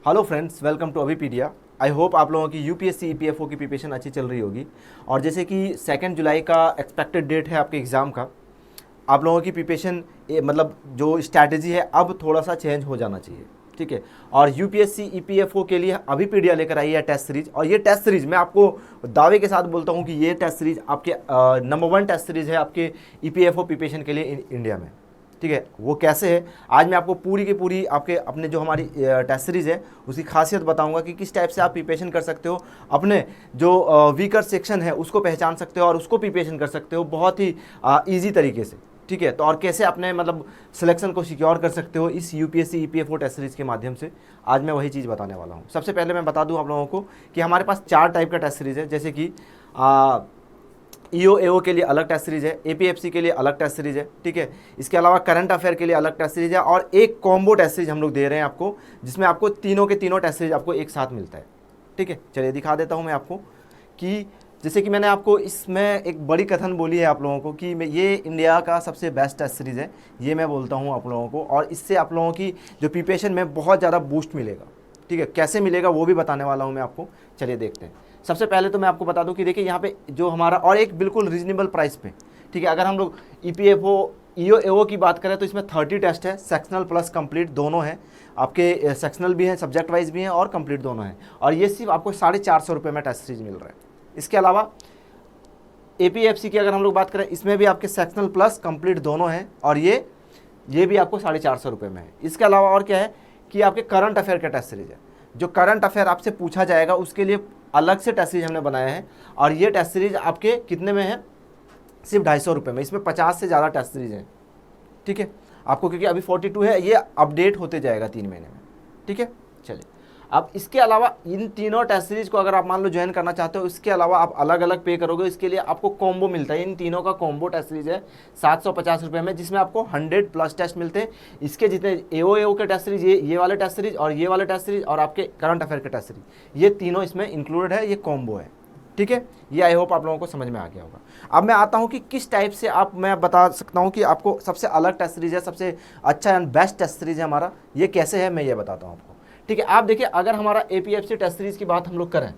Hello friends, welcome to Abhipedia. I hope आप लोगों की यूपीएससी ईपीएफओ की प्रिपरेशन अच्छी चल रही होगी। और जैसे कि 2 जुलाई का एक्सपेक्टेड डेट है आपके एग्ज़ाम का, आप लोगों की प्रिपरेशन मतलब जो स्ट्रैटेजी है अब थोड़ा सा चेंज हो जाना चाहिए, ठीक है। और यूपीएससी ईपीएफओ के लिए अभिपीडिया लेकर आई है टेस्ट सीरीज, और ये टेस्ट सीरीज मैं आपको दावे के साथ बोलता हूँ कि ये टेस्ट सीरीज आपके नंबर 1 टेस्ट सीरीज है आपके ईपीएफओ प्रिपरेशन के लिए इंडिया में, ठीक है। वो कैसे है आज मैं आपको पूरी की पूरी आपके अपने जो हमारी टेस्ट सीरीज़ है उसकी खासियत बताऊंगा कि किस टाइप से आप प्रिपरेशन कर सकते हो, अपने जो वीकर सेक्शन है उसको पहचान सकते हो और उसको प्रिपरेशन कर सकते हो बहुत ही ईजी तरीके से, ठीक है। तो और कैसे अपने मतलब सिलेक्शन को सिक्योर कर सकते हो इस यूपीएससी ईपीएफओ टेस्ट सीरीज़ के माध्यम से, आज मैं वही चीज़ बताने वाला हूँ। सबसे पहले मैं बता दूँ आप लोगों को कि हमारे पास 4 टाइप का टेस्ट सीरीज़ है, जैसे कि ईओ के लिए अलग टेस्ट सीरीज है, एपीएफसी के लिए अलग टेस्ट सीरीज है, ठीक है। इसके अलावा करंट अफेयर के लिए अलग टेस्ट सीरीज है, और एक कॉम्बो टेस्ट सीरीज हम लोग दे रहे हैं आपको, जिसमें आपको तीनों के तीनों टेस्ट सीरीज आपको एक साथ मिलता है, ठीक है। चलिए दिखा देता हूं मैं आपको कि जैसे कि मैंने आपको इसमें एक बड़ी कथन बोली है आप लोगों को कि ये इंडिया का सबसे बेस्ट टेस्ट सीरीज़ है, ये मैं बोलता हूँ आप लोगों को, और इससे आप लोगों की जो प्रिपरेशन में बहुत ज़्यादा बूस्ट मिलेगा, ठीक है। कैसे मिलेगा वो भी बताने वाला हूँ मैं आपको। चलिए देखते हैं। सबसे पहले तो मैं आपको बता दूं कि देखिए यहाँ पे जो हमारा और एक बिल्कुल रीजनेबल प्राइस पे, ठीक है। अगर हम लोग ईपीएफओ ईओ की बात करें तो इसमें 30 टेस्ट है, सेक्शनल प्लस कंप्लीट दोनों हैं आपके, सेक्शनल भी हैं, सब्जेक्ट वाइज भी हैं और कंप्लीट दोनों हैं, और ये सिर्फ आपको 450 रुपये में टेस्ट सीरीज मिल रहा है। इसके अलावा एपीएफसी की अगर हम लोग बात करें, इसमें भी आपके सेक्शनल प्लस कंप्लीट दोनों हैं, और ये भी आपको 450 रुपये में है। इसके अलावा और क्या है कि आपके करंट अफेयर का टेस्ट सीरीज है, जो करंट अफेयर आपसे पूछा जाएगा उसके लिए अलग से टेस्ट सीरीज हमने बनाया है, और ये टेस्ट सीरीज आपके कितने में है, सिर्फ 250 रुपये में। इसमें 50 से ज़्यादा टेस्ट सीरीज है, ठीक है आपको, क्योंकि अभी 42 है, ये अपडेट होते जाएगा 3 महीने में, ठीक है। चलिए अब इसके अलावा इन तीनों टेस्ट सीरीज को अगर आप मान लो ज्वाइन करना चाहते हो, इसके अलावा आप अलग अलग पे करोगे, इसके लिए आपको कॉम्बो मिलता है। इन तीनों का कॉम्बो टेस्ट सीरीज है 750 रुपये में, जिसमें आपको 100+ टेस्ट मिलते हैं। इसके जितने एओ के टेस्ट सीरीज, ये वाले टेस्ट सीरीज और ये वाले टेस्ट सीरीज और आपके करंट अफेयर के टेस्ट सीरीज, ये तीनों इसमें इंक्लूडेड है, ये कॉम्बो है, ठीक है। ये आई होप आप लोगों को समझ में आ गया होगा। अब मैं आता हूं कि किस टाइप से मैं बता सकता हूं कि आपको सबसे अलग टेस्ट सीरीज है, सबसे अच्छा एंड बेस्ट टेस्ट सीरीज है हमारा, ये कैसे है मैं ये बताता हूं आपको, ठीक है। आप देखिए अगर हमारा एपीएफसी टेस्ट सीरीज की बात हम लोग करें,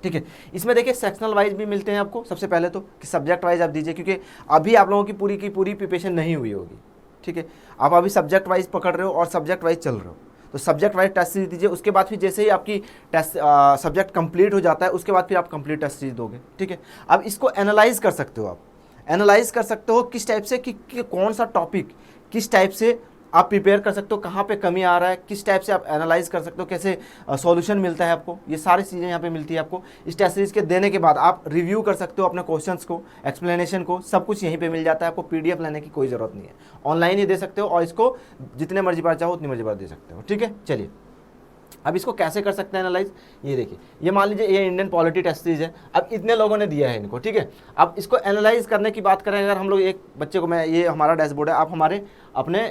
ठीक है, इसमें देखिए सेक्शनल वाइज भी मिलते हैं आपको। सबसे पहले तो कि सब्जेक्ट वाइज आप दीजिए, क्योंकि अभी आप लोगों की पूरी प्रिपरेशन नहीं हुई होगी, ठीक है। आप अभी सब्जेक्ट वाइज पकड़ रहे हो और सब्जेक्ट वाइज चल रहे हो, तो सब्जेक्ट वाइज टेस्ट सीरीज दीजिए। उसके बाद फिर जैसे ही आपकी टेस्ट सब्जेक्ट कंप्लीट हो जाता है, उसके बाद फिर आप कंप्लीट टेस्ट सीरीज दोगे, ठीक है। अब इसको एनालाइज कर सकते हो, आप एनालाइज कर सकते हो किस टाइप से कि कौन सा टॉपिक किस टाइप से आप प्रिपेयर कर सकते हो, कहाँ पे कमी आ रहा है, किस टाइप से आप एनालाइज कर सकते हो, कैसे सॉल्यूशन मिलता है आपको, ये सारी चीज़ें यहाँ पे मिलती है आपको। इस टेस्ट सीरीज के देने के बाद आप रिव्यू कर सकते हो अपने क्वेश्चंस को, एक्सप्लेनेशन को, सब कुछ यहीं पे मिल जाता है आपको। पीडीएफ लेने की कोई ज़रूरत नहीं है, ऑनलाइन ही दे सकते हो, और इसको जितने मर्जी बार चाहो उतनी मर्जी बार दे सकते हो, ठीक है। चलिए अब इसको कैसे कर सकते हैं एनालाइज, ये देखिए, ये मान लीजिए ये इंडियन पॉलिटी टेस्ट सीरीज है, अब इतने लोगों ने दिया है इनको, ठीक है। अब इसको एनालाइज करने की बात करें, अगर हम लोग एक बच्चे को, मैं ये हमारा डैशबोर्ड है, आप हमारे अपने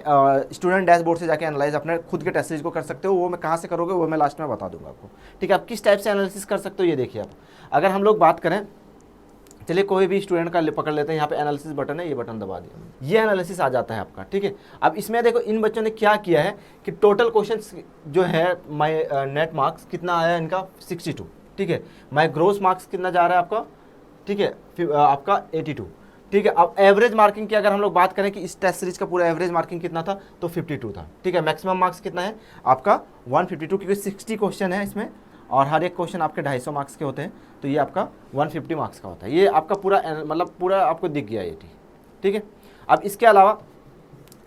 स्टूडेंट डैशबोर्ड से जाके एनालाइज अपने खुद के टेस्ट सीरीज को कर सकते हो। वो मैं कहाँ से करोगे वो मैं लास्ट में बता दूंगा आपको, ठीक है। आप किस टाइप से एनालिसिस कर सकते हो ये देखिए। आप अगर हम लोग बात करें, चलिए कोई भी स्टूडेंट का पकड़ लेते हैं, यहाँ पे एनालिसिस बटन है, ये बटन दबा दिया, ये एनालिसिस आ जाता है आपका, ठीक है। अब इसमें देखो इन बच्चों ने क्या किया है कि टोटल क्वेश्चंस जो है माय नेट मार्क्स कितना आया इनका 62, ठीक है। माय ग्रोस मार्क्स कितना जा रहा है आपका, ठीक है, आपका 82, ठीक है। अब एवरेज मार्किंग की अगर हम लोग बात करें कि इस टेस्ट सीरीज का पूरा एवरेज मार्किंग कितना था, तो 52 था, ठीक है। मैक्सिमम मार्क्स कितना है आपका 152, क्योंकि 60 क्वेश्चन है इसमें, और हर एक क्वेश्चन आपके 250 मार्क्स के होते हैं, तो ये आपका 150 मार्क्स का होता है। ये आपका पूरा मतलब पूरा आपको दिख गया ये, ठीक है। अब इसके अलावा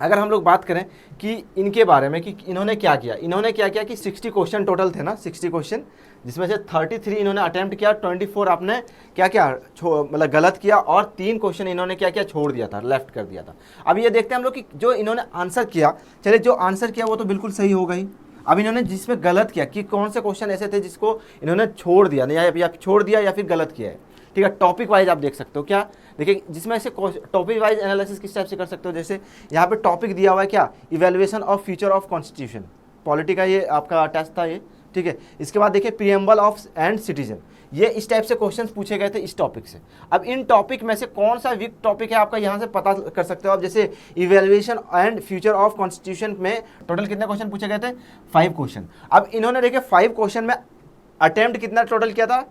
अगर हम लोग बात करें कि इनके बारे में कि इन्होंने क्या किया, कि 60 क्वेश्चन टोटल थे ना, 60 क्वेश्चन, जिसमें से 33 इन्होंने अटेम्प्ट किया, 24 आपने क्या किया मतलब गलत किया, और 3 क्वेश्चन इन्होंने क्या किया, छोड़ दिया था, लेफ्ट कर दिया था। अब ये देखते हैं हम लोग कि जो इन्होंने आंसर किया, चलिए जो आंसर किया वो तो बिल्कुल सही होगा ही। अब इन्होंने जिसमें गलत किया कि कौन से क्वेश्चन ऐसे थे जिसको इन्होंने छोड़ दिया, या छोड़ दिया या फिर गलत किया है, ठीक है। टॉपिक वाइज आप देख सकते हो, क्या देखिए, जिसमें से टॉपिक वाइज एनालिसिस किस टाइप से कर सकते हो। जैसे यहाँ पे टॉपिक दिया हुआ है क्या, evaluation of future of constitution, polity का ये आपका टेस्ट था, ये ठीक है। इसके बाद देखिए प्रीएम्बल ऑफ एंड सिटीजन, ये इस टाइप से क्वेश्चंस पूछे गए थे इस टॉपिक से। अब इन टॉपिक में से कौन सा वीक टॉपिक है आपका यहाँ से पता कर सकते हो आप। जैसे evaluation and future of constitution में टोटल कितने क्वेश्चन पूछे गए थे, 5 क्वेश्चन। अब इन्होंने देखिए 5 क्वेश्चन में अटेम्प्ट कितना टोटल किया था,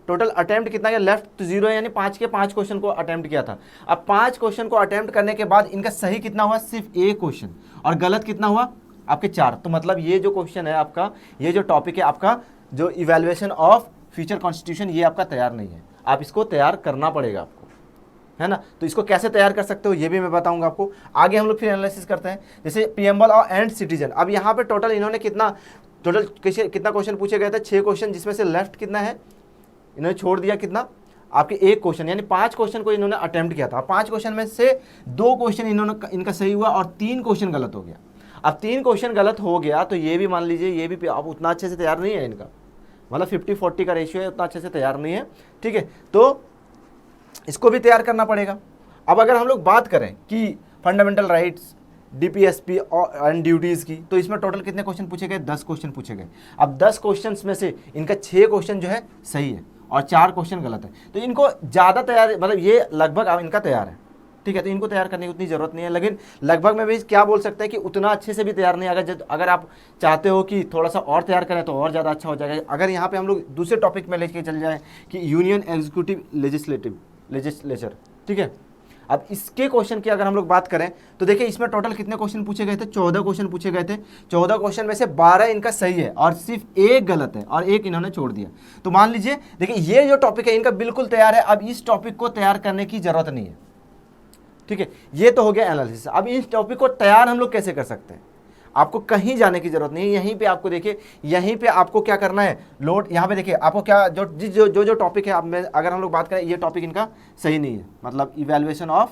टोटल अटेम्प्ट कितना किया, लेफ्ट तो 0 है, यानी 5 के 5 क्वेश्चन को अटेम्प्ट किया था। अब 5 क्वेश्चन को अटेम्प्ट करने के बाद इनका सही कितना हुआ, सिर्फ 1 क्वेश्चन, और गलत कितना हुआ आपके 4। तो मतलब ये जो क्वेश्चन है आपका, ये जो टॉपिक है आपका, जो इवैल्यूएशन ऑफ फ्यूचर कॉन्स्टिट्यूशन, ये आपका तैयार नहीं है, आप इसको तैयार करना पड़ेगा आपको, है ना। तो इसको कैसे तैयार कर सकते हो ये भी मैं बताऊंगा आपको। आगे हम लोग फिर एनालिसिस करते हैं। जैसे प्रीएम्बल और एंड सिटीजन, अब यहाँ पे टोटल इन्होंने कितना क्वेश्चन पूछे गए थे, 6 क्वेश्चन, जिसमें से लेफ्ट कितना है, इन्होंने छोड़ दिया कितना आपके 1 क्वेश्चन, यानी 5 क्वेश्चन को इन्होंने अटेम्प्ट किया था। 5 क्वेश्चन में से 2 क्वेश्चन इनका सही हुआ और 3 क्वेश्चन गलत हो गया। अब 3 क्वेश्चन गलत हो गया तो ये भी मान लीजिए, ये भी अब उतना अच्छे से तैयार नहीं है इनका, मतलब 50-40 का रेशियो है, उतना अच्छे से तैयार नहीं है, ठीक है। तो इसको भी तैयार करना पड़ेगा। अब अगर हम लोग बात करें कि fundamental rights, DPSP and duties की, तो इसमें टोटल कितने क्वेश्चन पूछे गए, 10 क्वेश्चन पूछे गए। अब 10 क्वेश्चन में से इनका 6 क्वेश्चन जो है सही है और 4 क्वेश्चन गलत है। तो इनको ज़्यादा तैयार, मतलब ये लगभग इनका तैयार है, ठीक है। तो इनको तैयार करने की उतनी ज़रूरत नहीं है, लेकिन लगभग में भी क्या बोल सकते हैं कि उतना अच्छे से भी तैयार नहीं। अगर आप चाहते हो कि थोड़ा सा और तैयार करें तो और ज़्यादा अच्छा हो जाएगा। अगर यहाँ पे हम लोग दूसरे टॉपिक में लेके चल जाएँ कि यूनियन एग्जीक्यूटिव लेजिस्लेचर, ठीक है। अब इसके क्वेश्चन की अगर हम लोग बात करें तो देखिए इसमें टोटल कितने क्वेश्चन पूछे गए थे, 14 क्वेश्चन पूछे गए थे। 14 क्वेश्चन में से 12 इनका सही है और सिर्फ 1 गलत है और 1 इन्होंने छोड़ दिया। तो मान लीजिए देखिए ये जो टॉपिक है इनका बिल्कुल तैयार है। अब इस टॉपिक को तैयार करने की जरूरत नहीं है, ठीक है। ये तो हो गया एनालिसिस। अब इस टॉपिक को तैयार हम लोग कैसे कर सकते हैं, आपको कहीं जाने की जरूरत नहीं है, यहीं पे आपको देखिए, यहीं पे आपको क्या करना है, लोड, यहाँ पे देखिए आपको क्या जो टॉपिक है, अब मैं अगर हम लोग बात करें, ये टॉपिक इनका सही नहीं है, मतलब इवैल्यूएशन ऑफ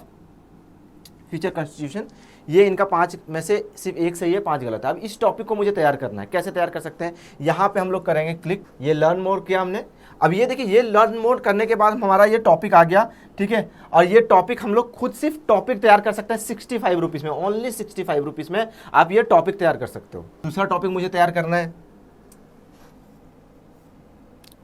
फ्यूचर कॉन्स्टिट्यूशन, ये इनका 5 में से सिर्फ 1 सही है, 5 गलत है। अब इस टॉपिक को मुझे तैयार करना है, कैसे तैयार कर सकते हैं, यहाँ पे हम लोग करेंगे क्लिक, ये लर्न मोर किया हमने। अब ये देखिए, ये लर्न मोर करने के बाद हमारा ये टॉपिक आ गया, ठीक है। और ये टॉपिक हम लोग खुद सिर्फ टॉपिक तैयार कर सकते हैं 65 रुपीज़ में, ओनली 65 रुपीज़ में आप ये टॉपिक तैयार कर सकते हो। दूसरा टॉपिक मुझे तैयार करना है,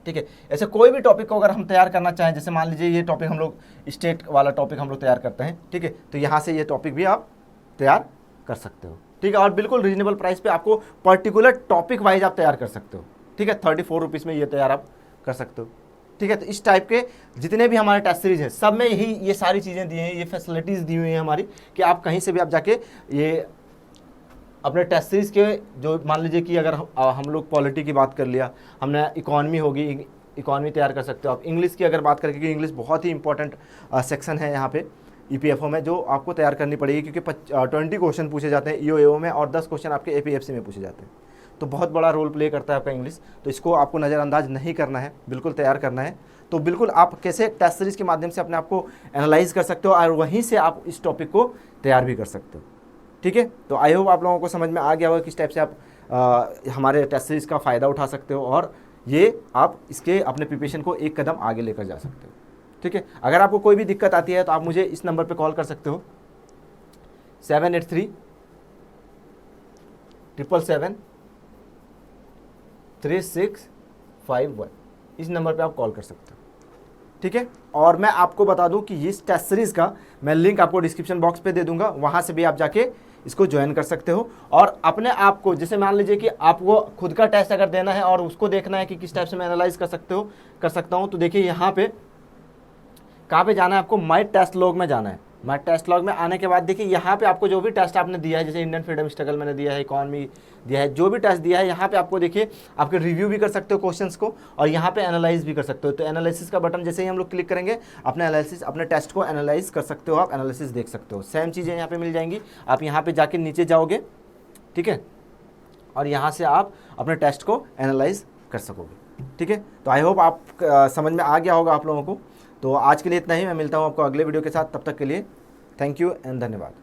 ठीक है। ऐसे कोई भी टॉपिक को अगर हम तैयार करना चाहें, जैसे मान लीजिए ये टॉपिक हम लोग स्टेट वाला टॉपिक हम लोग तैयार करते हैं, ठीक है। तो यहाँ से ये टॉपिक भी आप तैयार कर सकते हो, ठीक है। और बिल्कुल रीजनेबल प्राइस पे आपको पर्टिकुलर टॉपिक वाइज आप तैयार कर सकते हो, ठीक है। 34 रुपीज़ में ये तैयार आप कर सकते हो, ठीक है। तो इस टाइप के जितने भी हमारे टेस्ट सीरीज है सब में यही ये सारी चीज़ें दी हैं, ये फैसिलिटीज़ दी हुई हैं हमारी, कि आप कहीं से भी आप जाके ये अपने टेस्ट सीरीज के, जो मान लीजिए कि अगर हम लोग पॉलिटी की बात कर लिया, हमने इकॉनमी होगी, इकॉनमी तैयार कर सकते हो आप। इंग्लिश की अगर बात करें, क्योंकि इंग्लिश बहुत ही इंपॉर्टेंट सेक्शन है यहाँ पे ईपीएफओ में, जो आपको तैयार करनी पड़ेगी, क्योंकि 20 क्वेश्चन पूछे जाते हैं ईओएओ में और 10 क्वेश्चन आपके एपीएफसी में पूछे जाते हैं। तो बहुत बड़ा रोल प्ले करता है आपका इंग्लिश, तो इसको आपको नज़रअंदाज नहीं करना है, बिल्कुल तैयार करना है। तो बिल्कुल आप कैसे टेस्ट सीरीज के माध्यम से अपने आप को एनालाइज कर सकते हो और वहीं से आप इस टॉपिक को तैयार भी कर सकते हो, ठीक है। तो आई होप आप लोगों को समझ में आ गया होगा किस टाइप से आप हमारे टेस्ट सीरीज का फ़ायदा उठा सकते हो और ये आप इसके अपने प्रिपरेशन को एक कदम आगे लेकर जा सकते हो, ठीक है। अगर आपको कोई भी दिक्कत आती है तो आप मुझे इस नंबर पे कॉल कर सकते हो, 783-777-3651, इस नंबर पे आप कॉल कर सकते हो, ठीक है। और मैं आपको बता दूं कि इस टेस्ट सीरीज़ का मैं लिंक आपको डिस्क्रिप्शन बॉक्स पे दे दूंगा, वहाँ से भी आप जाके इसको ज्वाइन कर सकते हो। और अपने आप को, जैसे मान लीजिए कि आपको खुद का टेस्ट अगर देना है और उसको देखना है कि किस टाइप से मैं एनालाइज कर सकता हूँ, तो देखिए यहाँ पे कहाँ पे जाना है आपको, माई टेस्ट लॉग में जाना है। माई टेस्ट लॉग में आने के बाद देखिए यहाँ पे आपको जो भी टेस्ट आपने दिया है, जैसे इंडियन फ्रीडम स्ट्रगल मैंने दिया है, इकॉनमी दिया है, जो भी टेस्ट दिया है, यहाँ पे आपको देखिए आपके रिव्यू भी कर सकते हो क्वेश्चंस को और यहाँ पे एनालाइज भी कर सकते हो। तो एनालिसिस का बटन जैसे ही हम लोग क्लिक करेंगे, अपने एनालिसिस, अपने टेस्ट को एनालाइज कर सकते हो, आप एनालिसिस देख सकते हो। सेम चीज़ें यहाँ पे मिल जाएंगी, आप यहाँ पे जाके नीचे जाओगे, ठीक है, और यहाँ से आप अपने टेस्ट को एनालाइज कर सकोगे, ठीक है। तो आई होप आप समझ में आ गया होगा आप लोगों को। तो आज के लिए इतना ही, मैं मिलता हूँ आपको अगले वीडियो के साथ, तब तक के लिए थैंक यू एंड धन्यवाद।